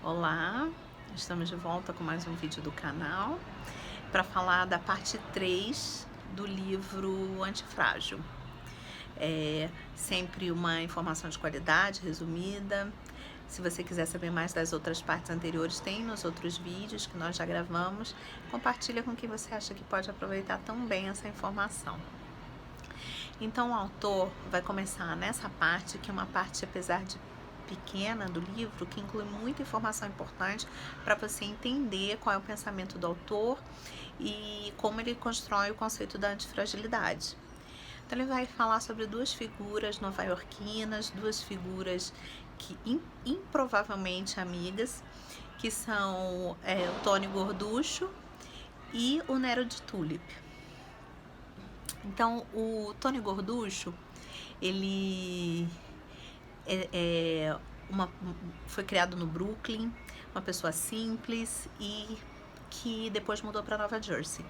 Olá, estamos de volta com mais um vídeo do canal para falar da parte 3 do livro Antifrágil. É sempre uma informação de qualidade, resumida. Se você quiser saber mais das outras partes anteriores, tem nos outros vídeos que nós já gravamos. Compartilha com quem você acha que pode aproveitar também essa informação. Então o autor vai começar nessa parte, que é uma parte, apesar de pequena do livro, que inclui muita informação importante para você entender qual é o pensamento do autor e como ele constrói o conceito da antifragilidade. Então ele vai falar sobre duas figuras nova-iorquinas, duas figuras que improvavelmente amigas, que são o Tony Gorducho e o Nero de Tulip. Então o Tony Gorducho, ele foi criado no Brooklyn, uma pessoa simples e que depois mudou para Nova Jersey.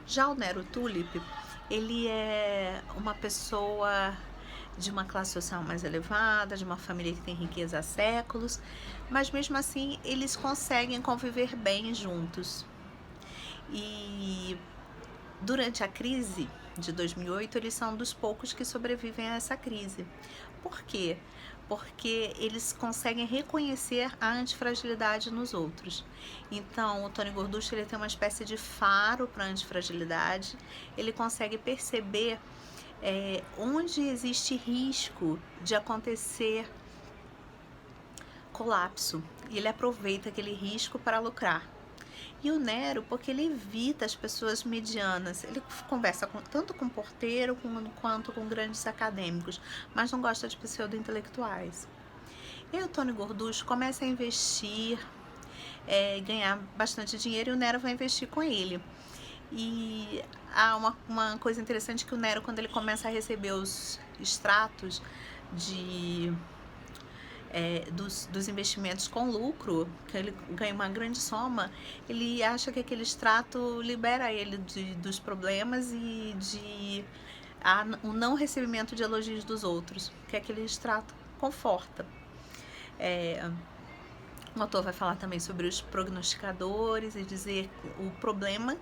Já o Nero Tulip, ele é uma pessoa de uma classe social mais elevada, de uma família que tem riqueza há séculos, mas mesmo assim eles conseguem conviver bem juntos. E durante a crise de 2008, eles são dos poucos que sobrevivem a essa crise. Por quê? Porque eles conseguem reconhecer a antifragilidade nos outros. Então, o Tony Gorducho, ele tem uma espécie de faro para a antifragilidade. Ele consegue perceber onde existe risco de acontecer colapso. E ele aproveita aquele risco para lucrar. E o Nero, porque ele evita as pessoas medianas, ele conversa tanto com porteiro quanto com grandes acadêmicos, mas não gosta de pseudo-intelectuais. E o Tony Gorducho começa a investir, ganhar bastante dinheiro, e o Nero vai investir com ele. E há uma coisa interessante, que o Nero, quando ele começa a receber os extratos dos investimentos com lucro, que ele ganha uma grande soma, ele acha que aquele extrato libera ele dos problemas e o não recebimento de elogios dos outros, que aquele extrato conforta. O autor vai falar também sobre os prognosticadores e dizer o problema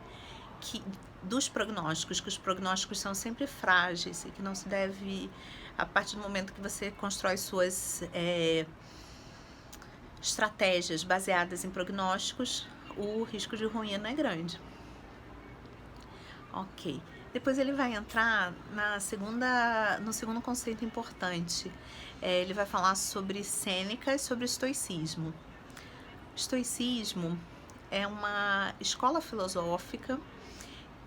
dos prognósticos, que os prognósticos são sempre frágeis e que não se deve, a partir do momento que você constrói suas estratégias baseadas em prognósticos, o risco de ruína é grande. Ok. Depois ele vai entrar no segundo conceito importante. Ele vai falar sobre Sêneca e sobre estoicismo. O estoicismo é uma escola filosófica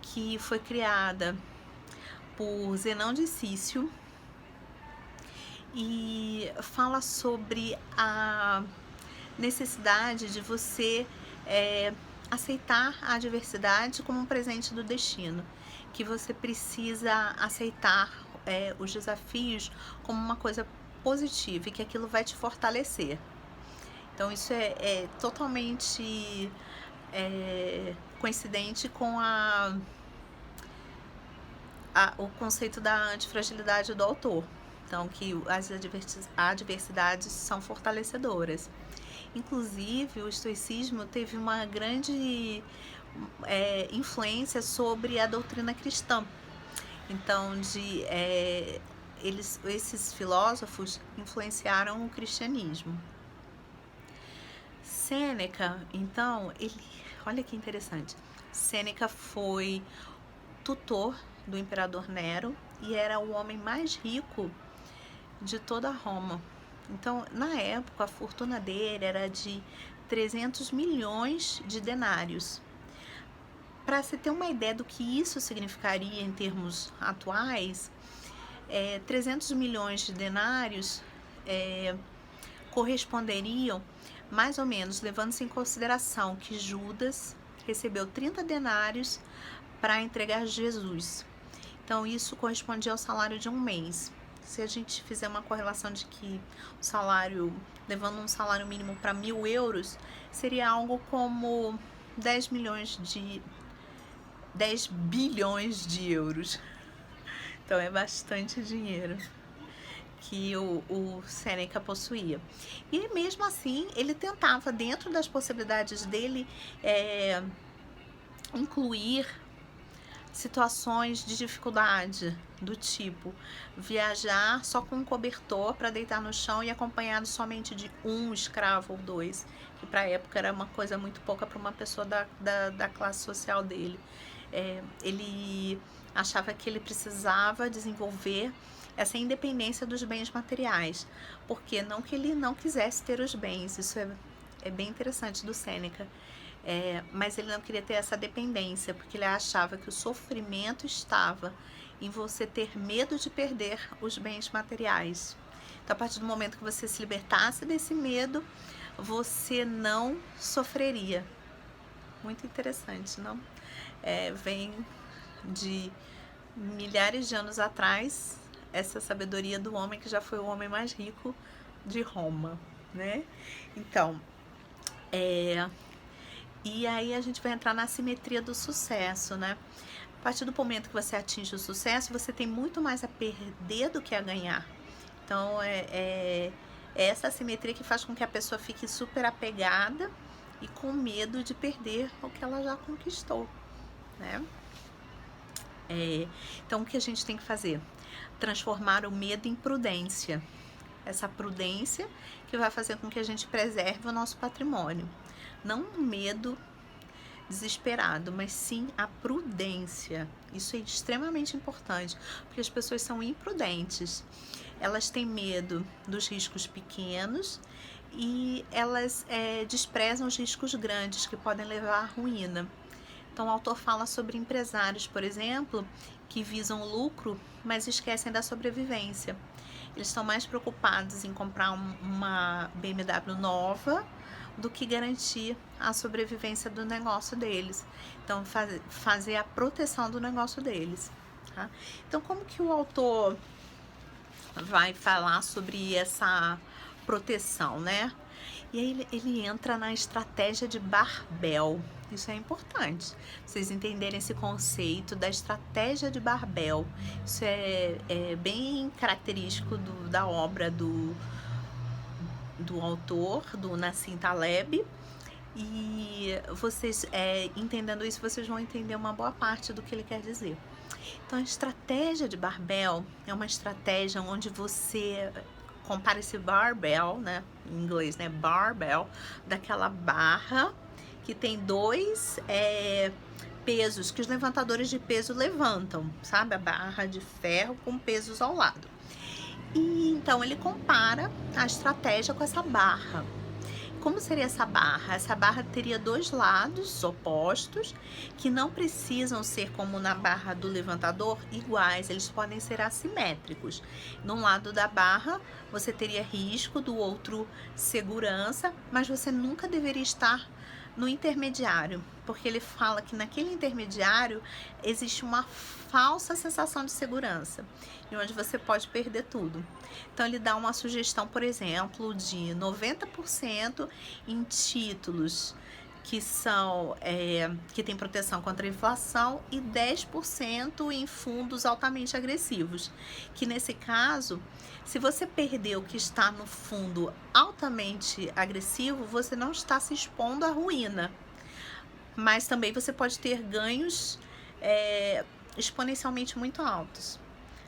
que foi criada por Zenão de Cício e fala sobre a necessidade de você aceitar a adversidade como um presente do destino, que você precisa aceitar os desafios como uma coisa positiva e que aquilo vai te fortalecer. Então isso é totalmente coincidente com o conceito da antifragilidade do autor. Então, que as adversidades são fortalecedoras. Inclusive, o estoicismo teve uma grande influência sobre a doutrina cristã. Então, esses filósofos influenciaram o cristianismo. Sêneca, então, olha que interessante. Sêneca foi tutor do imperador Nero e era o homem mais rico de toda Roma. Então, na época, a fortuna dele era de 300 milhões de denários. Para você ter uma ideia do que isso significaria em termos atuais, 300 milhões de denários corresponderiam, mais ou menos, levando-se em consideração que Judas recebeu 30 denários para entregar Jesus. Então, isso correspondia ao salário de um mês. Se a gente fizer uma correlação de que o salário, levando um salário mínimo para 1.000 euros, seria algo como 10 bilhões de euros. Então, é bastante dinheiro. que o Sêneca possuía. E mesmo assim, ele tentava, dentro das possibilidades dele, incluir situações de dificuldade, do tipo viajar só com um cobertor para deitar no chão e acompanhado somente de um escravo ou dois, que para a época era uma coisa muito pouca para uma pessoa da classe social dele. Ele achava que ele precisava desenvolver essa independência dos bens materiais, porque não que ele não quisesse ter os bens, isso é bem interessante do Sêneca, mas ele não queria ter essa dependência, porque ele achava que o sofrimento estava em você ter medo de perder os bens materiais. Então, a partir do momento que você se libertasse desse medo, você não sofreria. Muito interessante, não? Vem de milhares de anos atrás, essa sabedoria do homem que já foi o homem mais rico de Roma, né? Então, e aí a gente vai entrar na simetria do sucesso, né? A partir do momento que você atinge o sucesso, você tem muito mais a perder do que a ganhar. Então, é essa assimetria que faz com que a pessoa fique super apegada e com medo de perder o que ela já conquistou, né? Então, o que a gente tem que fazer? Transformar o medo em prudência. Essa prudência que vai fazer com que a gente preserve o nosso patrimônio. Não um medo desesperado, mas sim a prudência. Isso é extremamente importante, porque as pessoas são imprudentes. Elas têm medo dos riscos pequenos e elas desprezam os riscos grandes que podem levar à ruína. Então, o autor fala sobre empresários, por exemplo, que visam lucro, mas esquecem da sobrevivência. Eles estão mais preocupados em comprar uma BMW nova do que garantir a sobrevivência do negócio deles. Então, fazer a proteção do negócio deles. Tá? Então, como que o autor vai falar sobre essa proteção, né? E aí ele entra na estratégia de barbel. Isso é importante, vocês entenderem esse conceito da estratégia de barbel. Isso é bem característico da obra do autor, do Nassim Taleb. E vocês, entendendo isso, vocês vão entender uma boa parte do que ele quer dizer. Então, a estratégia de barbel é uma estratégia onde você compara esse barbell, né, em inglês, né, barbell, daquela barra que tem dois pesos que os levantadores de peso levantam, sabe? A barra de ferro com pesos ao lado. E então ele compara a estratégia com essa barra. Como seria essa barra? Essa barra teria dois lados opostos que não precisam ser como na barra do levantador iguais, eles podem ser assimétricos. Num lado da barra você teria risco, do outro segurança, mas você nunca deveria estar no intermediário, porque ele fala que naquele intermediário existe uma falsa sensação de segurança e onde você pode perder tudo. Então ele dá uma sugestão, por exemplo, de 90% em títulos que são que tem proteção contra a inflação e 10% em fundos altamente agressivos, que nesse caso, se você perder o que está no fundo altamente agressivo, você não está se expondo à ruína, mas também você pode ter ganhos exponencialmente muito altos.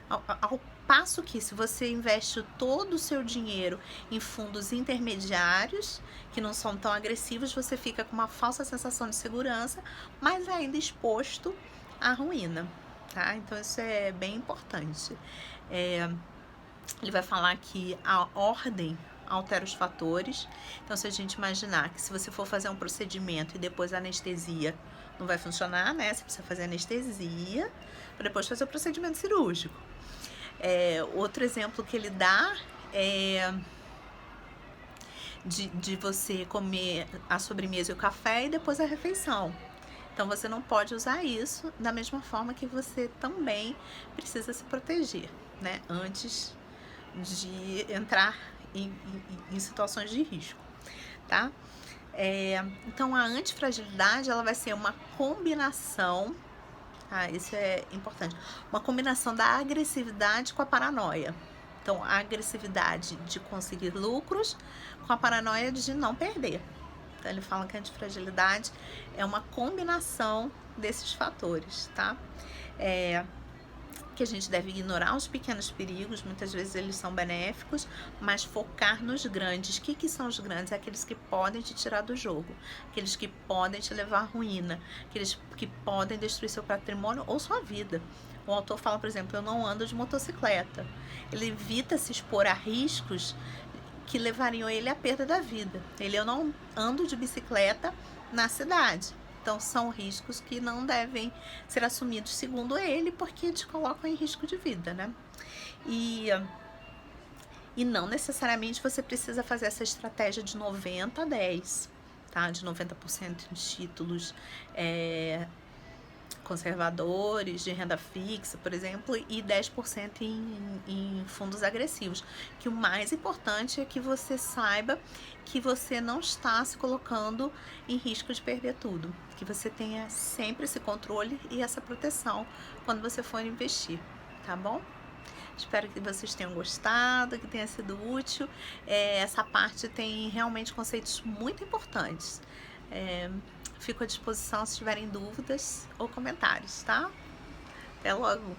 Ao passo que, se você investe todo o seu dinheiro em fundos intermediários, que não são tão agressivos, você fica com uma falsa sensação de segurança, mas ainda exposto à ruína, tá? Então, isso é bem importante. Ele vai falar que a ordem altera os fatores. Então, se a gente imaginar que se você for fazer um procedimento e depois a anestesia não vai funcionar, né? Você precisa fazer anestesia para depois fazer o procedimento cirúrgico. Outro exemplo que ele dá é de você comer a sobremesa e o café e depois a refeição. Então, você não pode usar isso da mesma forma que você também precisa se proteger, né? Antes de entrar em situações de risco, tá? Então, a antifragilidade, ela vai ser uma combinação, tá? Isso é importante, uma combinação da agressividade com a paranoia. Então, a agressividade de conseguir lucros com a paranoia de não perder. Então, ele fala que a antifragilidade é uma combinação desses fatores, tá? Que a gente deve ignorar os pequenos perigos, muitas vezes eles são benéficos, mas focar nos grandes. O que são os grandes? Aqueles que podem te tirar do jogo, aqueles que podem te levar à ruína, aqueles que podem destruir seu patrimônio ou sua vida. O autor fala, por exemplo, eu não ando de motocicleta. Ele evita se expor a riscos que levariam ele à perda da vida. Eu não ando de bicicleta na cidade. Então, são riscos que não devem ser assumidos, segundo ele, porque te colocam em risco de vida, né? E não necessariamente você precisa fazer essa estratégia de 90 a 10, tá? De 90% em títulos conservadores, de renda fixa, por exemplo, e 10% em fundos agressivos. Que o mais importante é que você saiba que você não está se colocando em risco de perder tudo, que você tenha sempre esse controle e essa proteção quando você for investir, tá bom? Espero que vocês tenham gostado, que tenha sido útil. Essa parte tem realmente conceitos muito importantes. Fico à disposição se tiverem dúvidas ou comentários, tá? Até logo!